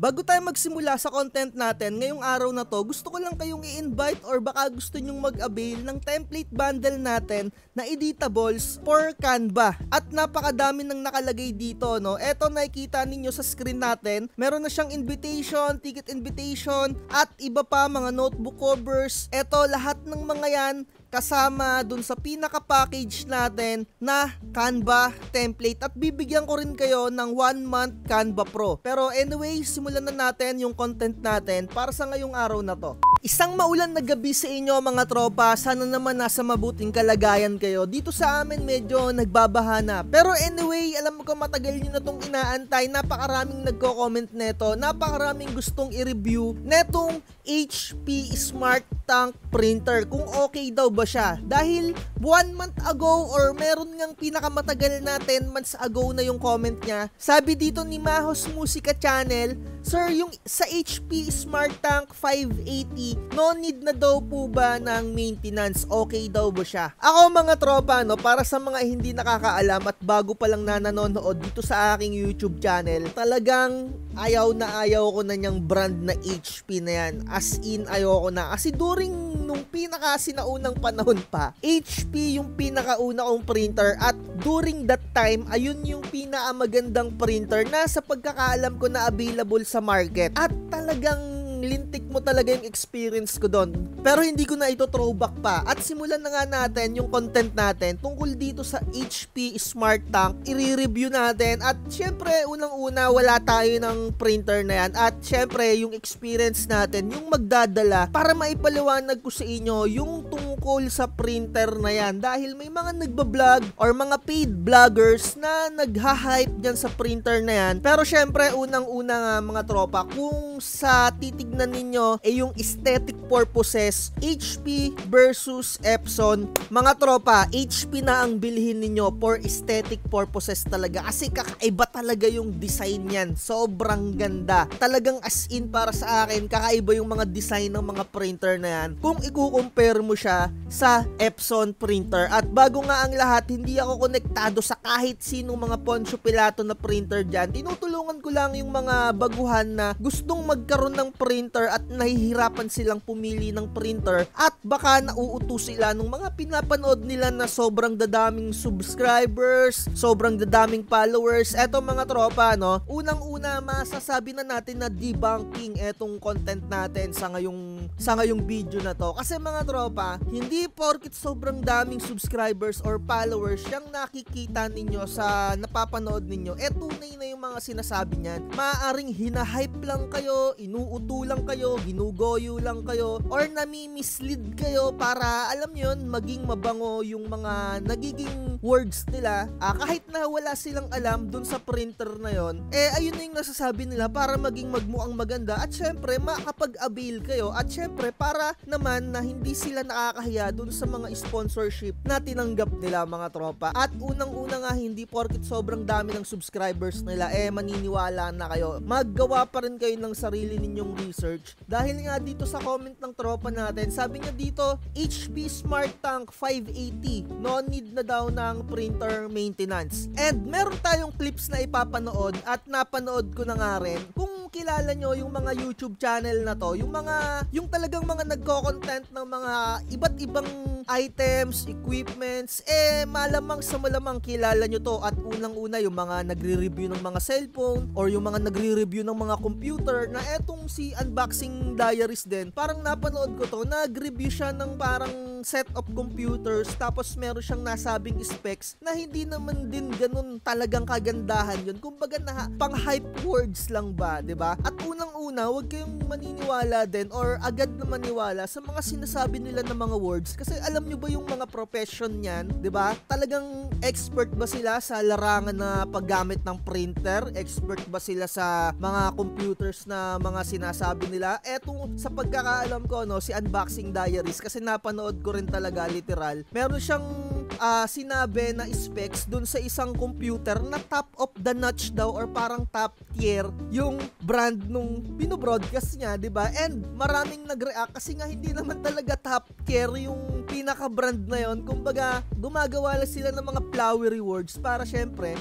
Bago tayo magsimula sa content natin ngayong araw na to, gusto ko lang kayong i-invite or baka gusto nyong mag-avail ng template bundle natin na editables for Canva. At napakadami nang nakalagay dito, no? Eto, nakikita ninyo sa screen natin, meron na siyang invitation, ticket invitation, at iba pa, mga notebook covers. Eto, lahat ng mga yan kasama dun sa pinaka-package natin na Canva template, at bibigyan ko rin kayo ng 1 month Canva Pro. Pero anyway, simulan na natin yung content natin para sa ngayong araw na to. Isang maulan na gabi sa inyo mga tropa, sana naman nasa mabuting kalagayan kayo. Dito sa amin medyo nagbabaha na. Pero anyway, alam ko matagal nyo na tong inaantay, napakaraming nagko-comment neto, napakaraming gustong i-review netong HP Smart Tank printer, kung okay daw ba siya. Dahil 1 month ago or meron ngang pinakamatagal na 10 months ago na yung comment niya. Sabi dito ni Mahos Musika Channel, "Sir, yung sa HP Smart Tank 580, no need na daw po ba ng maintenance? Okay daw ba siya?" Ako mga tropa, no, para sa mga hindi nakakaalam at bago pa lang na nanonood dito sa aking YouTube channel, talagang ayaw ko na niyang brand na HP na yan. As in, ayaw ko na. Kasi during nung pinaka-sinaunang panahon pa, HP yung pinakauna kong printer, at during that time, ayun yung pinakamagandang printer na sa pagkakaalam ko na available sa market. At talagang lintik mo talaga yung experience ko doon. Pero hindi ko na ito throwback pa. At simulan na nga natin yung content natin tungkol dito sa HP Smart Tank. I-review natin. At syempre, unang-una, wala tayo ng printer na yan. At syempre, yung experience natin, yung magdadala, para maipaliwanag ko sa inyo yung tungkol sa printer na yan. Dahil may mga nagbablog or mga paid vloggers na nagha-hype dyan sa printer na yan. Pero syempre, unang-una nga mga tropa, kung sa titignan ninyo yung aesthetic purposes, HP versus Epson, mga tropa, HP na ang bilhin ninyo for aesthetic purposes talaga. Kasi kakaiba talaga yung design yan. Sobrang ganda. Talagang as in, para sa akin, kakaiba yung mga design ng mga printer na yan kung i-compare mo siya sa Epson printer. At bago nga ang lahat, hindi ako konektado sa kahit sinong mga Poncio Pilato na printer dyan. Tinutulungan ko lang yung mga baguhan na gustong magkaroon ng printer at nahihirapan silang pumili ng printer, at baka nauuto sila ng mga pinapanood nila na sobrang dadaming subscribers, sobrang dadaming followers. Eto mga tropa, no, unang-una masasabi na natin na debunking etong content natin sa ngayong video na to. Kasi mga tropa, hindi porket sobrang daming subscribers or followers yung nakikita ninyo sa napapanood ninyo, tunay na yung mga sinasabi niyan. Maaaring hinahype lang kayo, inuuto lang kayo, ginugoyo lang kayo, or nami-mislead kayo para, alam nyo yun, maging mabango yung mga nagiging words nila. Kahit na wala silang alam dun sa printer na yon, ayun na yung nasasabi nila para maging magmukhang maganda, at syempre makapag-avail kayo, at syempre para naman na hindi sila nakakahiya dun sa mga sponsorship na tinanggap nila mga tropa. At unang-una nga, hindi porket sobrang dami ng subscribers nila maniniwala na kayo. Maggawa pa rin kayo ng sarili ninyong research. Dahil nga dito sa comment ng tropa natin, sabi niya dito, HP Smart Tank 580, no need na daw ng printer maintenance. And meron tayong clips na ipapanood, at napanood ko na nga rin. Kung kilala nyo yung mga YouTube channel na to, yung talagang mga nagko-content ng mga iba't ibang items, equipments, malamang sa malamang kilala nyo to. At unang-una, yung mga nagre-review ng mga cellphone or yung mga nagre-review ng mga computer, na etong si Unboxing Diaries din, parang napanood ko to, nag-review siya ng parang set of computers, tapos meron siyang nasabing specs na hindi naman din ganun talagang kagandahan yun. Kumbaga na pang hype words lang ba, 'di ba? At unang-una, huwag kayong maniniwala din or agad na maniwala sa mga sinasabi nila na mga words, kasi alam nyo ba yung mga profession niyan, 'di ba? Talagang expert ba sila sa larangan na paggamit ng printer? Expert ba sila sa mga computers na mga sinasabi nila? Eto, sa pagkakaalam ko, no, si Unboxing Diaries, kasi napanood ko rin talaga literal. Meron siyang sinabi na specs dun sa isang computer na top of the notch daw or parang top tier yung brand nung binobroadcast niya, 'di ba? And maraming nag-react kasi nga hindi naman talaga top tier yung pinaka-brand na yon. Kumbaga, gumagawa lang sila ng mga flowery words para syempre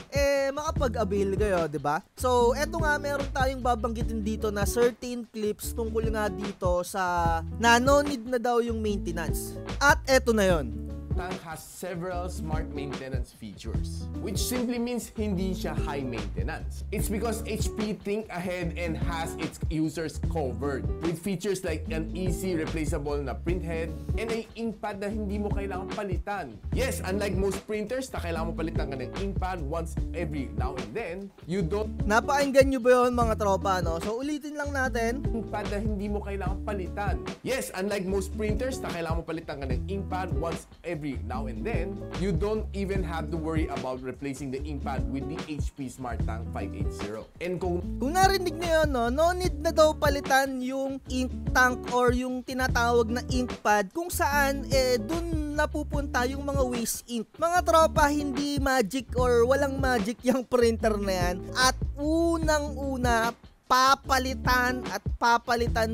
makapag-avail kayo, 'di ba? So, eto nga meron tayong babanggitin dito na certain clips tungkol nga dito sa no need na daw yung maintenance. At eto na yon. Tank has several smart maintenance features, which simply means hindi siya high maintenance. It's because HP think ahead and has its users covered with features like an easy replaceable na printhead and an inkpad na hindi mo kailangan palitan. Yes, unlike most printers na kailangan mo palitan ka ng inkpad once every now and then, you don't. Napakinggan nyo ba yun mga tropa, no? So ulitin lang natin. Inkpad na hindi mo kailangan palitan. Yes, unlike most printers na kailangan mo palitan ka ng inkpad once every now and then, you don't even have to worry about replacing the inkpad with the HP Smart Tank 580. And kung narinig niyo yun, no need na daw palitan yung ink tank or yung tinatawag na inkpad kung saan dun napupunta yung mga waste ink. Mga tropa, hindi magic or walang magic yung printer na yan. At unang-una, papalitan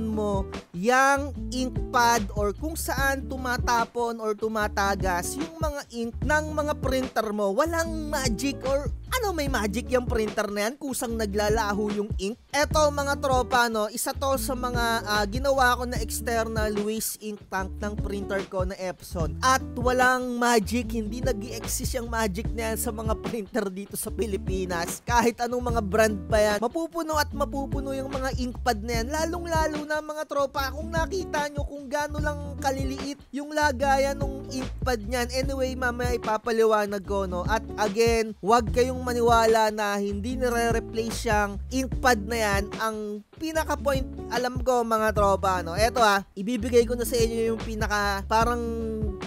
mo yung inkpad or kung saan tumatapon or tumatagas yung mga ink ng mga printer mo. Walang magic or may magic yung printer na yan, kusang naglalaho yung ink. Eto mga tropa, no, isa to sa mga ginawa ko na external waste ink tank ng printer ko na Epson. At walang magic, hindi nag-i-exist yung magic na yan sa mga printer dito sa Pilipinas. Kahit anong mga brand pa yan, mapupuno yung mga inkpad na yan. Lalong-lalo na mga tropa, kung nakita nyo kung gaano lang kaliliit yung lagayan ng inkpad niyan. Anyway, mamaya ipapaliwanag ko, no. At again, wag kayong maniwala na hindi nire-replace yung inkpad na yan. Ang pinaka-point, alam ko mga tropa, no. Eto ibibigay ko na sa inyo yung pinaka parang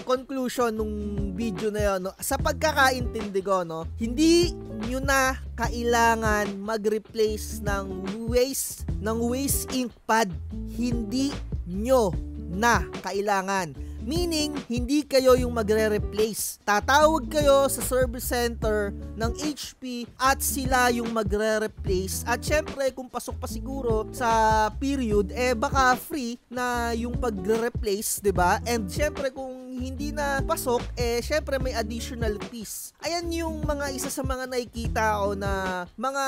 conclusion nung video na yun, no. Sa pagkakaintindi ko, no, hindi nyo na kailangan mag-replace ng waste inkpad. Hindi nyo na kailangan. Meaning, hindi kayo yung magre-replace. Tatawag kayo sa service center ng HP at sila yung magre-replace. At syempre, kung pasok pa siguro sa period, baka free na yung pagre-replace, 'di ba? And syempre, kung hindi na pasok, syempre may additional fees. Ayan yung mga isa sa mga nakikita ko na mga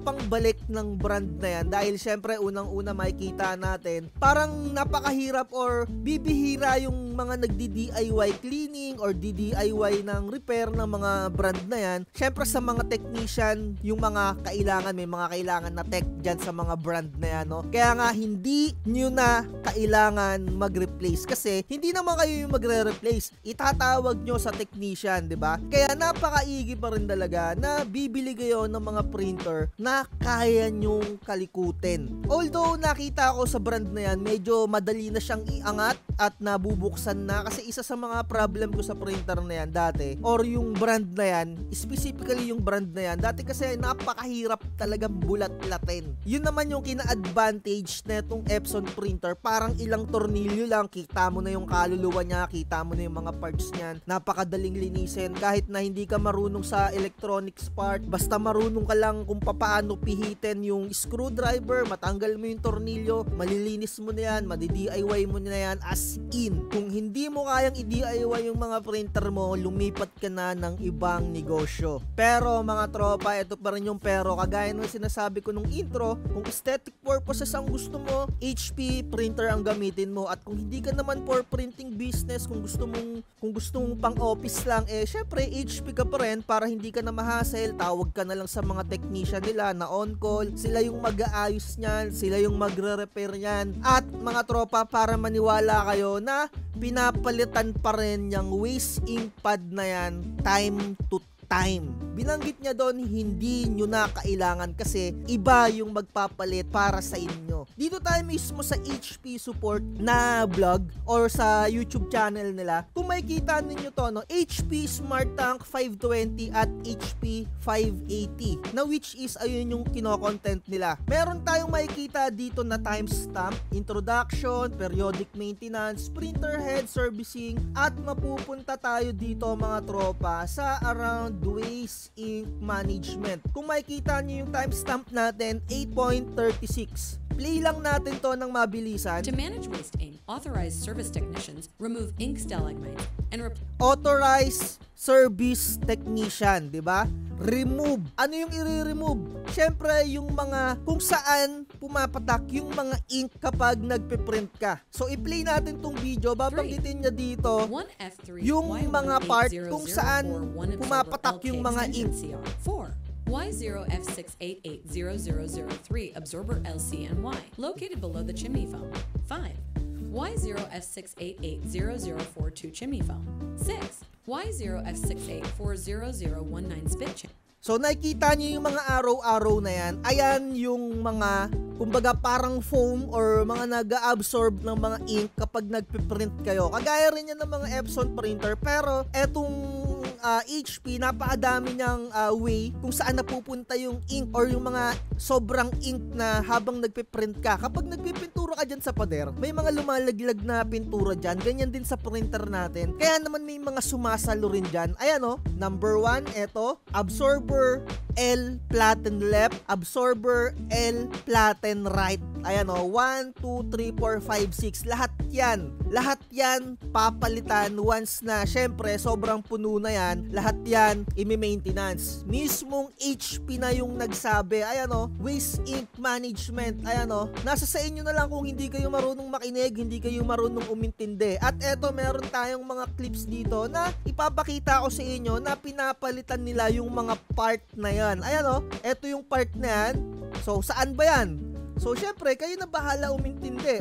pangbalik ng brand na yan. Dahil syempre, unang-una makikita natin, parang napakahirap or bibihira yung mga nagdi-DIY cleaning or DIY ng repair ng mga brand na yan. Syempre sa mga technician, yung mga kailangan, may mga kailangan na tech dyan sa mga brand na yan, no? Kaya nga hindi nyo na kailangan mag-replace kasi hindi naman kayo yung magre-replace. Itatawag nyo sa technician, di ba? Kaya napakaigi pa rin talaga na bibili kayo ng mga printer na kaya nyong kalikutin. Although nakita ko sa brand na yan, medyo madali na siyang iangat at nabubuksan na kasi isa sa mga problem ko sa printer na yan dati or yung brand na yan, specifically yung brand na yan, dati kasi napakahirap talagang bulat-latin. Yun naman yung kina-advantage na itong Epson printer, parang ilang tornilyo lang, kita mo na yung kaluluwa niya, kita mo na yung mga parts niyan, napakadaling linisin kahit na hindi ka marunong sa electronics part, basta marunong ka lang kung paano pihitin yung screwdriver, matanggal mo yung tornilyo, malilinis mo na yan, madi-DIY mo na yan as in. Kung hindi mo kayang i-DIY yung mga printer mo, lumipat ka na ng ibang negosyo. Pero mga tropa, ito pa rin yung pero, kagaya ng sinasabi ko nung intro, kung aesthetic purposes ang gusto mo, HP printer ang gamitin mo. At kung hindi ka naman for printing business, kung gusto mong pang office lang, syempre HP ka pa rin para hindi ka na ma-hassle. Tawag ka na lang sa mga technician nila na on call, sila yung mag-aayos niyan, sila yung magre-repair niyan. At mga tropa, para maniwala kayo na pinapalitan pa rin yung waste ink pad na yan time to time. Binanggit niya doon, hindi nyo na kailangan kasi iba yung magpapalit para sa inyo. nyo. Dito tayo mismo sa HP support na vlog or sa YouTube channel nila. Kung makikita ninyo to, no, HP Smart Tank 520 at HP 580 na which is ayun yung kino-content nila. Meron tayong makikita dito na timestamp, introduction, periodic maintenance, printer head servicing, at mapupunta tayo dito mga tropa sa around waste ink management. Kung makikita nyo yung timestamp natin, 8.36. Play lang natin to ng mabilisan. To manage waste ink, authorized service technicians remove ink stalagmites and authorized service technician, di ba? Remove. Ano yung i-remove? Syempre, yung mga kung saan pumapatak yung mga ink kapag nagpe-print ka. So, i-play natin tong video. Babanggitin niya dito yung mga part kung saan pumapatak yung mga ink. 4. Y0F6880003 absorber LCNY located below the chimney foam. 5. Y0F6880042 chimney foam. 6. Y0F6840019 spit chimney. So nakikita niyo yung mga arrow-arrow na yan. Ayan yung mga kumbaga parang foam or mga nag-absorb ng mga ink kapag nagpiprint kayo. Kagaya rin yan ng mga Epson printer, pero etong HP, napakadami niyang way kung saan napupunta yung ink or yung mga sobrang ink na habang nagpiprint ka. Kapag nagpipintura ka dyan sa pader, may mga lumalaglag na pintura dyan. Ganyan din sa printer natin. Kaya naman may mga sumasalo rin dyan. Ayan o, number 1, eto, absorber L platen left, absorber L platen right. Ayan o, 1, 2, 3, 4, 5, 6. Lahat yan papalitan once na syempre sobrang puno na yan. Lahat yan i-maintenance. Mismong HP na yung nagsabi. Ayan o, waste ink management. Ayan o, nasa sa inyo na lang kung hindi kayo marunong makinig, hindi kayo marunong umintindi. At eto, meron tayong mga clips dito na ipapakita ko sa inyo na pinapalitan nila yung mga part na yan. Ayan o, eto yung part na yan. So, saan ba yan? So, syempre, kayo na bahala umintindi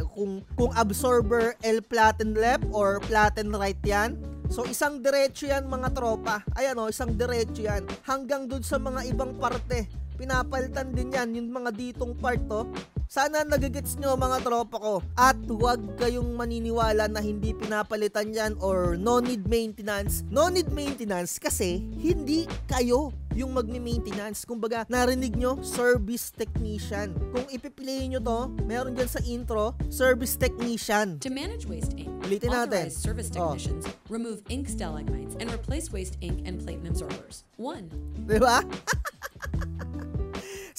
kung absorber L platen left or platen right yan. So, isang diretso yan mga tropa. Ayan o, isang diretso yan. Hanggang dun sa mga ibang parte. Pinapalitan din yan, yung mga ditong part to. Sana nagigets nyo mga tropa ko. At huwag kayong maniniwala na hindi pinapalitan yan or no need maintenance. No need maintenance kasi hindi kayo yung magme-maintenance. Kumbaga, narinig nyo, service technician. Kung ipiplay nyo to, meron dyan sa intro, service technician. To manage waste ink, ulitin natin. authorized service technicians remove ink stalagmites and replace waste ink and plate absorbers. 1. Diba?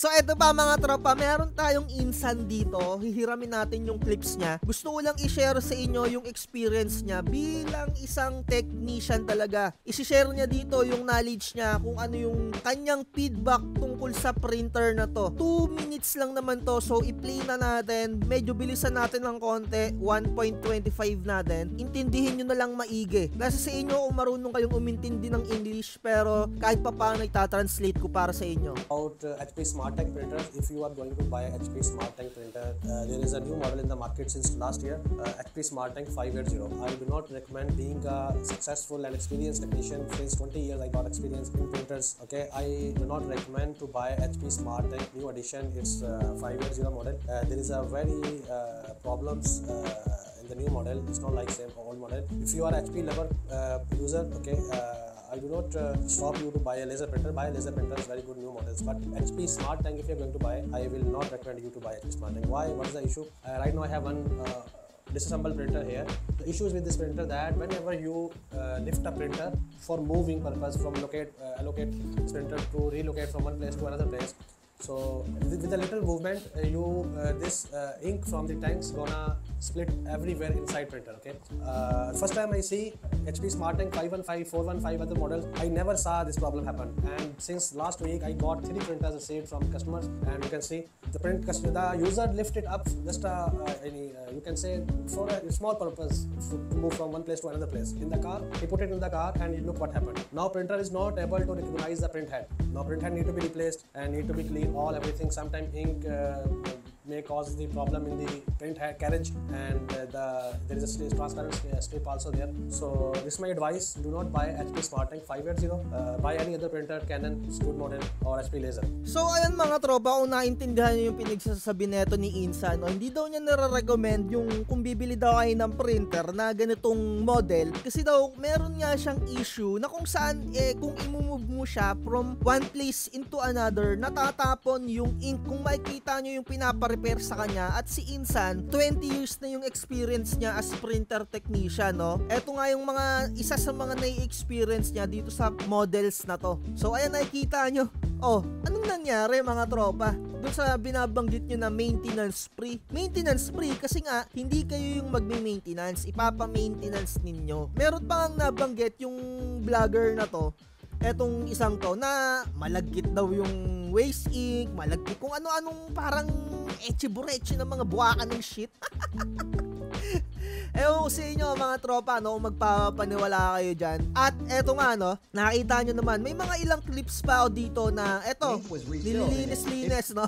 So, eto pa mga tropa, meron tayong insan dito. Hihiramin natin yung clips niya. Gusto ko lang i-share sa inyo yung experience niya bilang isang technician talaga. I-share niya dito yung knowledge niya kung ano yung kanyang feedback tungkol sa printer na to. 2 minutes lang naman to. So, i-play na natin. Medyo bilisan natin ng konti. 1.25 natin. Intindihin nyo na lang maigi. Nasa sa inyo kung marunong kayong umintindi ng English, pero kahit pa paano itatranslate ko para sa inyo. About HP Smart Tank printer, if you are going to buy HP Smart Tank printer, there is a new model in the market since last year, HP Smart Tank 580. I do not recommend being a successful and experienced technician. Since 20 years I got experience in printers. Okay, I do not recommend to buy HP Smart Tank new edition. It's 580 model. There is a very problems in the new model. It's not like same old model. If you are HP lover user, okay, I do not stop you to buy a laser printer. Buy a laser printer is very good new models. But HP Smart Tank, if you are going to buy, I will not recommend you to buy HP Smart Tank. Why? What is the issue? Right now I have one disassembled printer here. The issue is with this printer that whenever you lift a printer for moving purpose from allocate this printer to relocate from one place to another place. So with a little movement, this ink from the tanks gonna split everywhere inside printer. Okay. First time I see HP Smart Tank 515, 415 other models, I never saw this problem happen. And since last week, I got 3 printers received from customers, and you can see the user lift it up just you can say for a small purpose to move from one place to another place. In the car, he put it in the car, and look what happened. Now printer is not able to recognize the print head. Now print head need to be replaced and need to be cleaned. Everything. Sometimes ink may cause the problem in the print carriage, and there is a transparent strip also there. So this is my advice: do not buy HP SmartTank 580. Buy any other printer, Canon, Scoot model, or HP Laser. So ayan mga tropa, kung naintindihan nyo yung pinagsasabi neto ni Insan, no? Hindi daw niya nare-recommend yung kung bibili daw kayo ng printer na ganitong model, kasi daw meron nga siyang issue na kung saan kung i-move mo siya from one place into another, natatapon yung ink. Kung makikita nyo yung pinapa-repair sa kanya, at si Insan 20 years na yung experience niya as printer technician, no? Eto nga yung isa sa mga nai-experience niya dito sa models na to. So ayan, nakikita nyo, anong nangyari mga tropa doon sa binabanggit nyo na maintenance free? Maintenance free kasi nga hindi kayo yung magme-maintenance, ipapa-maintenance ninyo. Meron pa nga nabanggit yung vlogger na to, etong isang to, na malagkit daw yung waste ink, malagkit kung ano-anong parang etche-bureche ng mga buwakan ng shit. Ewan ko sa inyo mga tropa, no, kung magpapaniwala kayo dyan. At eto nga, no, nakita nyo naman, may mga ilang clips pa ako dito na eto, nililinis-linis, no.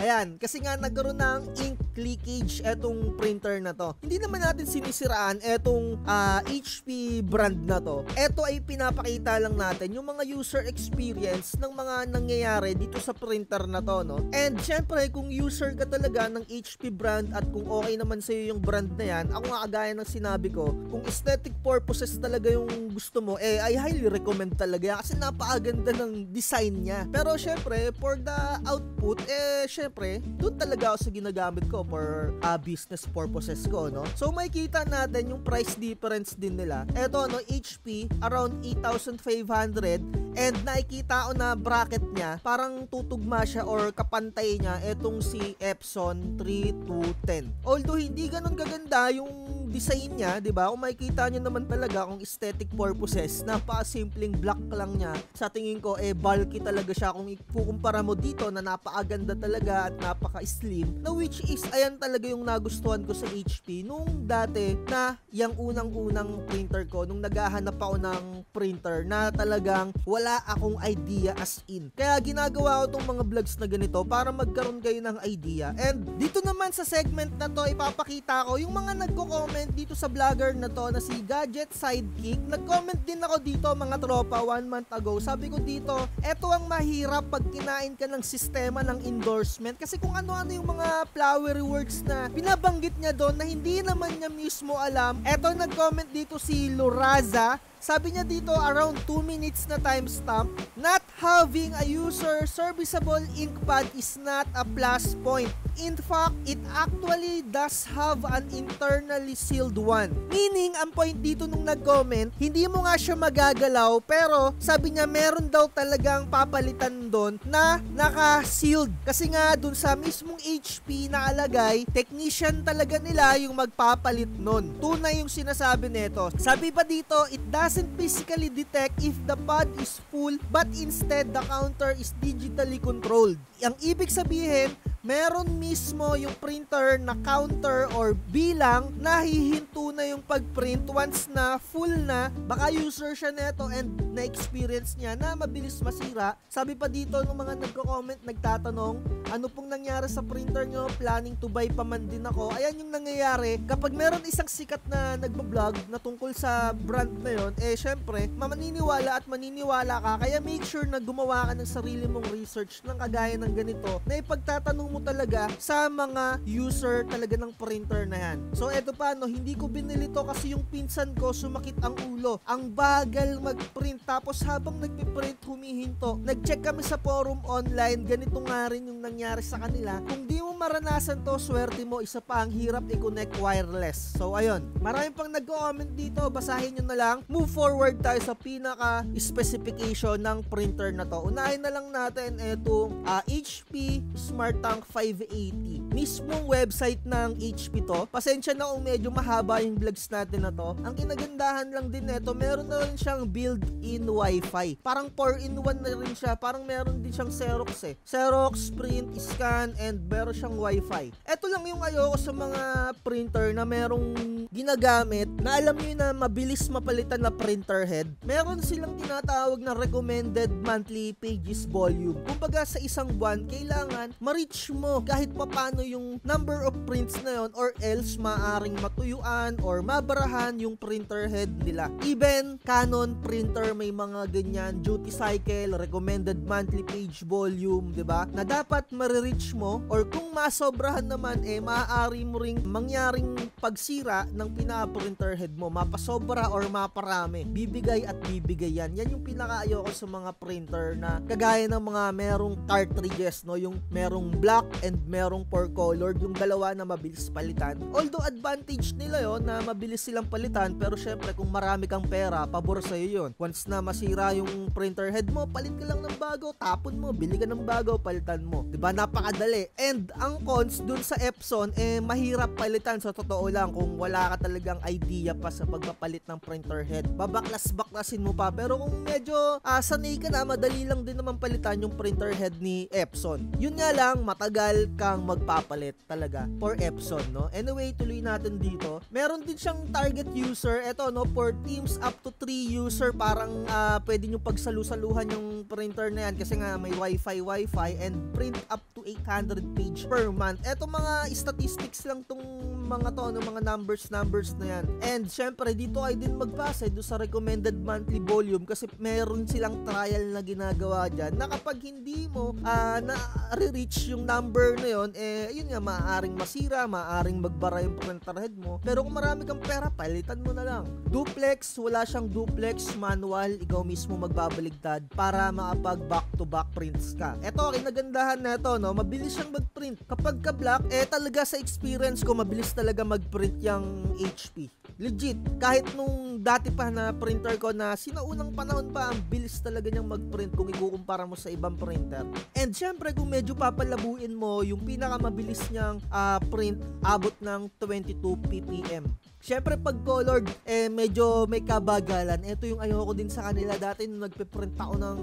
Ayan, kasi nga nagkaroon ng ink leakage etong printer na to. Hindi naman natin sinisiraan etong HP brand na to. Eto ay pinapakita lang natin yung mga user experience ng mga nangyayari dito sa printer na to, no. And syempre, kung user ka talaga ng HP brand at kung okay naman sa'yo yung brand na yan, ako nga kagaya ng sinabi ko, kung aesthetic purposes talaga yung gusto mo, I highly recommend talaga yan kasi napakaganda ng design niya. Pero syempre, for the output, syempre, doon talaga ako sa ginagamit ko for business purposes ko, no? So makikita natin yung price difference din nila. Eto, no, HP around 8,500, and nakikita ko na bracket niya parang tutugma siya or kapantay niya etong si Epson 3210. Although hindi ganun kaganda yung design niya, 'di ba? Kung makikita niyo naman talaga kung aesthetic purposes, napaka-simpleng black lang niya. Sa tingin ko bulky talaga siya kung ikukumpara mo dito na napakaganda talaga at napaka-slim, na which is ayan talaga yung nagustuhan ko sa HP nung dati na yung unang-unang printer ko, nung naghahanap ako ng printer na talagang wala akong idea as in. Kaya ginagawa ko tong mga vlogs na ganito para magkaroon kayo ng idea. And dito naman sa segment na to, ipapakita ko yung mga nagko-comment dito sa vlogger na to na si Gadget Sidekick. Nag-comment din ako dito mga tropa 1 month ago. Sabi ko dito, eto ang mahirap pag kinain ka ng sistema ng endorsement, kasi kung ano-ano yung mga flowery words na binabanggit niya doon na hindi naman niya mismo alam. Eto, nag-comment dito si Loraza. Sabi niya dito, around 2 minutes na timestamp, not having a user serviceable ink pad is not a plus point. In fact, it actually does have an internally sealed one. Meaning, ang point dito nung nag-comment, hindi mo nga siya magagalaw, pero sabi niya meron daw talagang papalitan doon na naka-sealed. Kasi nga dun sa mismong HP na alagay, technician talaga nila yung magpapalit nun. Tunay yung sinasabi nito. Sabi pa dito, it doesn't physically detect if the pad is full, but instead the counter is digitally controlled. Ang ibig sabihin, meron mismo yung printer na counter or bilang na hihinto na yung pag-print once na full na. Baka user siya neto and na-experience niya na mabilis masira. Sabi pa dito ng mga nagko-comment, nagtatanong, ano pong nangyari sa printer nyo? Planning to buy pa man din ako. Ayan yung nangyayari. Kapag meron isang sikat na nagbablog na tungkol sa brand na yun, syempre, maniniwala at maniniwala ka. Kaya make sure na gumawa ka ng sarili mong research ng kagaya ng ganito na ipagtatanong mo talaga sa mga user talaga ng printer na yan. So eto pa, no, hindi ko binili to kasi yung pinsan ko sumakit ang ulo. Ang bagal mag-print, tapos habang nagpiprint humihinto. Nag-check kami sa forum online, ganito nga rin yung nangyari sa kanila. Kung di mo maranasan to, swerte mo, isa pa ang hirap i-connect wireless. So ayun, maraming pang nag-comment dito, basahin nyo na lang. Move forward tayo sa pinaka specification ng printer na to. Unahin na lang natin itong HP SmartTank 580. Mismong website ng HP to. Pasensya na kung medyo mahaba yung vlogs natin na to. Ang kinagandahan lang din nito, meron na rin siyang built-in Wi-Fi. Parang 4-in-1 na rin siya. Parang meron din siyang Xerox Xerox, print, scan, and meron siyang siyang wifi. Ito lang yung ayoko sa mga printer na merong ginagamit na alam nyo na mabilis mapalitan na printer head. Meron silang tinatawag na recommended monthly pages volume. Kumbaga sa isang buwan, kailangan ma-reach mo kahit papano yung number of prints na yon, or else maaring matuyuan or mabarahan yung printer head nila. Even Canon printer may mga ganyan, duty cycle, recommended monthly page volume, 'di ba? Na dapat ma-reach mo, or kung masobrahan naman maaari mo ring mangyaring pagsira ng pinaka-printer head mo, mapasobra or maparami. Bibigay at bibigay yan. Yan yung pinaka-ayoko sa mga printer na kagaya ng mga merong cartridges, no? Yung merong black and merong four colored, yung dalawa na mabilis palitan. Although advantage nila yon na mabilis silang palitan, pero syempre kung marami kang pera, pabor sa'yo yun. Once na masira yung printer head mo, palit ka lang ng bago, tapon mo, bili ka ng bago, palitan mo. Diba? Napakadali. And ang cons dun sa Epson, mahirap palitan sa totoo lang kung wala ka talagang idea pa sa pagpapalit ng printer head. Babaklas-baklasin mo pa. Pero kung medyo sanay ka na, madali lang din naman palitan yung printer head ni Epson. Yun nga lang, matagal kang magpapalit talaga for Epson, no? Anyway, tuloy natin dito. Meron din siyang target user. Ito, no? For teams up to 3 user, parang pwede nyo pagsalusaluhan yung printer na yan kasi nga may wifi and print up to 800 page per month. Eto mga statistics lang tong mga to, no, mga numbers na yan. And syempre dito ay din magbase do sa recommended monthly volume kasi meron silang trial na ginagawa dyan na kapag hindi mo na-reach yung number na yon, yun nga, maaaring masira, maaaring magbara yung printer head mo. Pero kung marami kang pera, palitan mo na lang. Duplex, wala siyang duplex manual, ikaw mismo magbabaligtad para makapag back-to-back prints ka. Eto, kinagandahan na ito, no? Mabilis siyang mag-print. Kapag ka-black, talaga sa experience ko, mabilis talaga mag-print yung HP. Legit, kahit nung dati pa na printer ko na sinaunang panahon pa, ang bilis talaga niyang mag-print kung ikukumpara mo sa ibang printer. And syempre, kung medyo papalabuin mo, yung pinakamabilis niyang print, abot ng 22 ppm. Syempre pag colored, medyo may kabagalan. Ito yung ayoko din sa kanila. Dati nung nagpe-print ako ng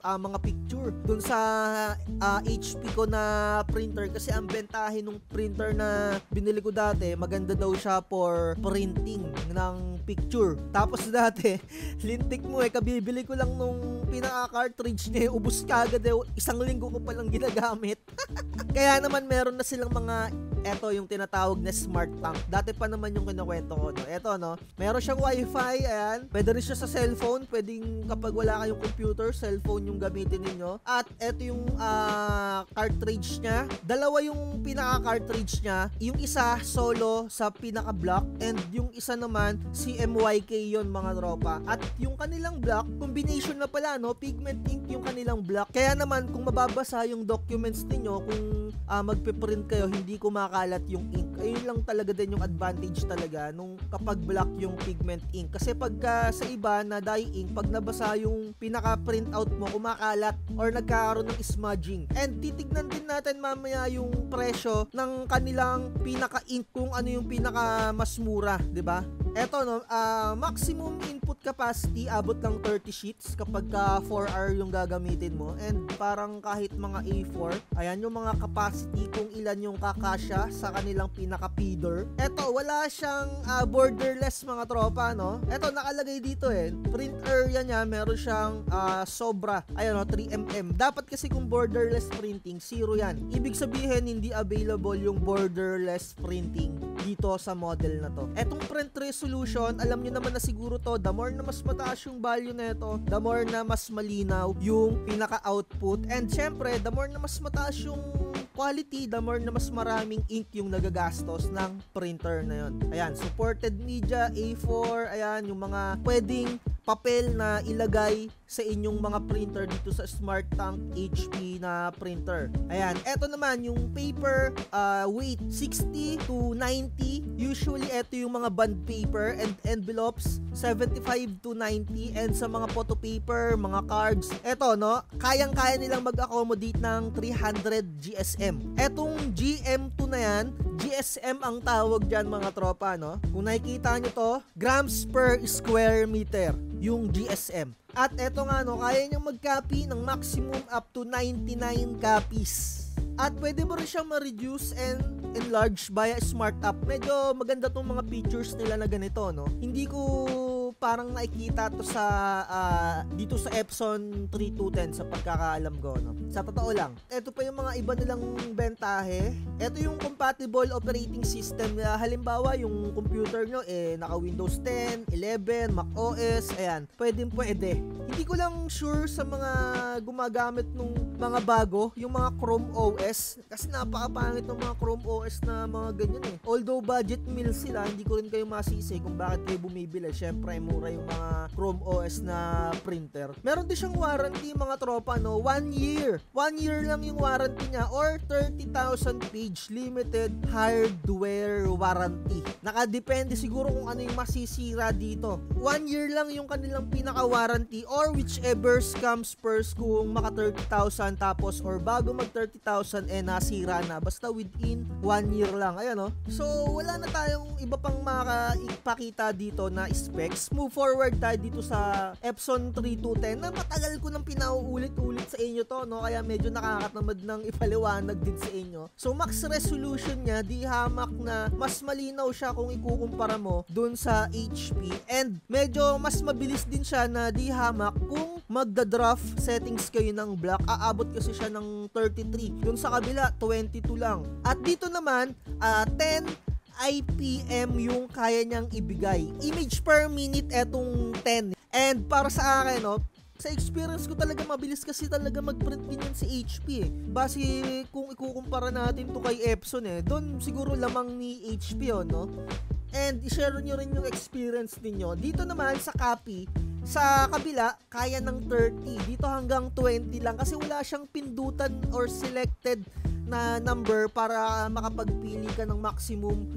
mga picture dun sa HP ko na printer, kasi ang bentahin nung printer na binili ko dati, maganda daw siya for printing ng picture. Tapos dati, lintik mo kabibili ko lang nung pinaka-cartridge niya, ubus kagad isang linggo ko palang ginagamit. Kaya naman meron na silang mga, eto yung tinatawag na smart tank. Dati pa naman yung kinukwento ko, no? Eto, no? Meron siyang wifi, ayan. Pwede rin siya sa cellphone. Pwedeng kapag wala kayong computer, cellphone yung gamitin ninyo. At eto yung cartridge niya. Dalawa yung pinaka-cartridge niya. Yung isa, solo sa pinaka-block. And yung isa naman, CMYK yon mga tropa. At yung kanilang block, combination na pala, no? Pigment ink yung kanilang block. Kaya naman, kung mababasa yung documents ninyo, kung magpe-print kayo, hindi kumakalat yung ink. Ayun lang talaga din yung advantage talaga nung kapag black yung pigment ink. Kasi pagka sa iba na dye ink, pag nabasa yung pinaka-print out mo, kumakalat or nagkakaroon ng smudging. And titignan din natin mamaya yung presyo ng kanilang pinaka-ink, kung ano yung pinaka mas mura, 'di ba? Eto, no, maximum input capacity abot ng 30 sheets kapag 4R yung gagamitin mo, and parang kahit mga A4, ayan yung mga capacity kung ilan yung kakasya sa kanilang pinaka-feeder. Eto, wala siyang borderless mga tropa, no? Eto, nakalagay dito print area niya, meron siyang sobra, ayun, 3mm. Dapat kasi kung borderless printing, 0 yan. Ibig sabihin, hindi available yung borderless printing dito sa model na to. Etong print resolution, alam nyo naman na siguro to, the more na mas mataas yung value na ito, the more na mas malinaw yung pinaka-output. And syempre, the more na mas mataas yung quality, the more na mas maraming ink yung nagagastos ng printer na yun. Ayan, supported media, A4, ayan, yung mga pwedeng papel na ilagay sa inyong mga printer dito sa Smart Tank HP na printer. Ayan, eto naman yung paper weight 60 to 90. Usually eto yung mga bond paper and envelopes 75 to 90, and sa mga photo paper, mga cards, eto, no, kayang-kaya nilang mag-accommodate ng 300 GSM. Etong GM2 na yan, GSM ang tawag dyan mga tropa, no? Kung nakikita nyo to, grams per square meter yung GSM. At eto nga, no, kaya niyang mag-copy ng maximum up to 99 copies At pwede mo rin siyang ma-reduce and enlarge via Smart App. Medyo maganda tong mga features nila na ganito, no? Hindi ko parang nakikita to sa dito sa Epson 3210 sa pagkakaalam ko, no? Sa totoo lang, ito pa yung mga iba nilang bentahe. Ito yung compatible operating system na halimbawa yung computer nyo naka Windows 10, 11, Mac OS, ayan, pwede. Hindi ko lang sure sa mga gumagamit nung mga bago, yung mga Chrome OS, kasi napakapangit ng mga Chrome OS na mga ganyan eh. Although budget meal sila, hindi ko rin kayo masisi kung bakit kayo bumibili. Syempre, mura yung mga Chrome OS na printer. Meron din siyang warranty mga tropa, no? 1 year. 1 year lang yung warranty niya or 30,000 page limited hardware warranty. Nakadepende siguro kung ano yung masisira dito. 1 year lang yung kanilang pinaka-warranty or whichever comes first kung maka 30,000 tapos or bago mag 30,000 nasira na. Basta within 1 year lang. Ayan, no? So, wala na tayong iba pang makakipakita dito na specs. Move forward tayo dito sa Epson 3210 na matagal ko nang pinauulit-ulit sa inyo to, no? Kaya medyo nakakatamad ng ipaliwanag din sa inyo. So, max resolution niya, di hamak na mas malinaw siya kung ikukumpara mo dun sa HP. And medyo mas mabilis din siya na di hamak kung magda-draft settings kayo ng black. Aabot kasi siya ng 33. Dun sa kabila, 22 lang. At dito naman, 10 IPM yung kaya niyang ibigay. Image per minute etong 10. And para sa akin, no, sa experience ko talaga mabilis kasi talaga mag-print din yan sa HP eh. Base kung ikukumpara natin to kay Epson doon siguro lamang ni HP no? And i-share nyo rin yung experience ninyo. Dito naman sa copy, sa kabila, kaya ng 30. Dito hanggang 20 lang kasi wala siyang pindutan or selected na number para makapagpili ka ng maximum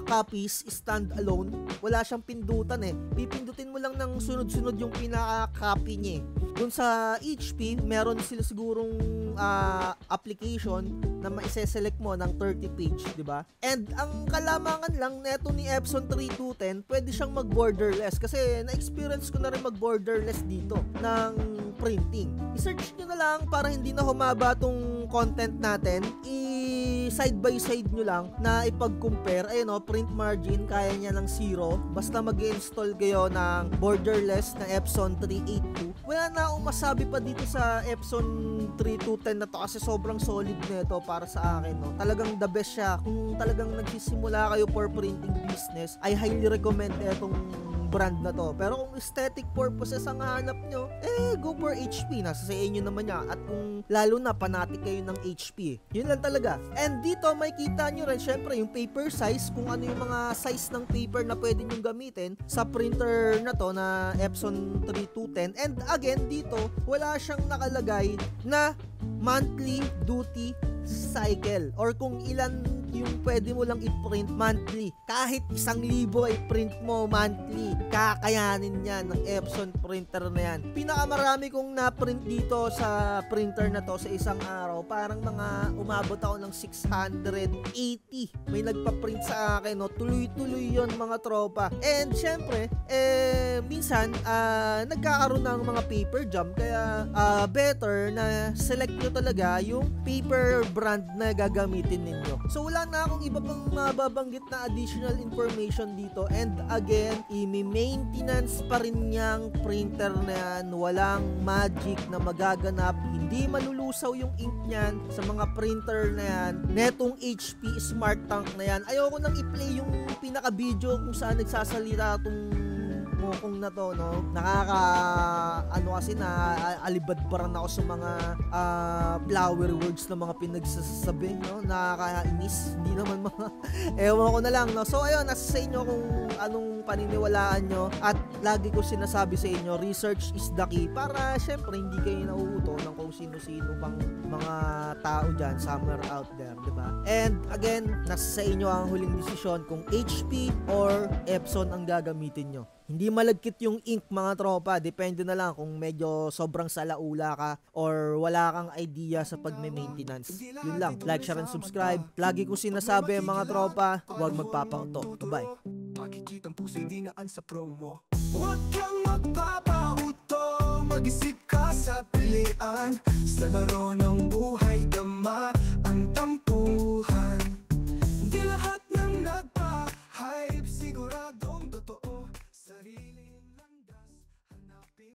copies standalone. Wala siyang pindutan Pipindutin mo lang ng sunod-sunod yung pinaka-copy niya Dun sa HP, meron sila sigurong application na ma-select mo ng 30 page, di ba? And ang kalamangan lang neto ni Epson 3210, pwede siyang mag-borderless kasi na-experience ko na rin mag-borderless dito ng printing. I-search nyo na lang para hindi na humaba tong content natin. I-side by side nyo lang na ipag-compare. Ayun print margin, kaya niya ng 0. Basta mag-install kayo ng borderless na Epson 382. Wala na akong masabi pa dito sa Epson 3210 na to kasi sobrang solid nito para sa akin. Talagang the best siya. Kung talagang nagsisimula kayo for printing business, I highly recommend itong brand na to. Pero kung aesthetic purposes ang hanap nyo, go for HP. Nasa sa inyo naman yan. At kung lalo na panatik kayo ng HP. Yun lang talaga. And dito may kita nyo rin syempre yung paper size, kung ano yung mga size ng paper na pwede nyo gamitin sa printer na to na Epson 3210. And again, dito wala siyang nakalagay na monthly duty cycle or kung ilan yung pwede mo lang i-print monthly. Kahit 1,000 i-print mo monthly, kakayanin yan ng Epson printer na yan. Pinakamarami kong na-print dito sa printer na to sa isang araw, parang mga umabot ako ng 680. May nagpa-print sa akin, tuloy-tuloy yon mga tropa. And syempre, minsan, nagkakaroon ng mga paper jam, kaya better na select nyo talaga yung paper brand na gagamitin ninyo. So wala na akong iba pang mababanggit na additional information dito. And again, i-maintenance pa rin niyang printer na yan. Walang magic na magaganap. Hindi malulusaw yung ink niyan sa mga printer na yan. Netong HP Smart Tank na yan. Ayoko nang i-play yung pinaka-video kung saan nagsasalita itong kung na to, kasi na alibadbaran ako sa mga flower words na mga pinagsasabi, nakakainis. Hindi naman mga ewan ko na lang, So ayun, nasa sa inyo kung anong paniniwalaan nyo, at lagi ko sinasabi sa inyo, research is the key para syempre hindi kayo nauuto ng kung sino-sino pang mga tao dyan somewhere out there, diba? And again, nasa sa inyo ang huling desisyon kung HP or Epson ang gagamitin nyo. Hindi malagkit yung ink mga tropa, depende na lang kung medyo sobrang salaula ka or wala kang idea sa pagme-maintenance. Yun lang, like, share, and subscribe. Lagi ko sinasabi mga tropa, huwag magpapauto. Bye. Makikitang puso'y dinaan sa promo. Huwag kang magpapauto, mag-isip ka sa pilian. Sa laro ng buhay dama,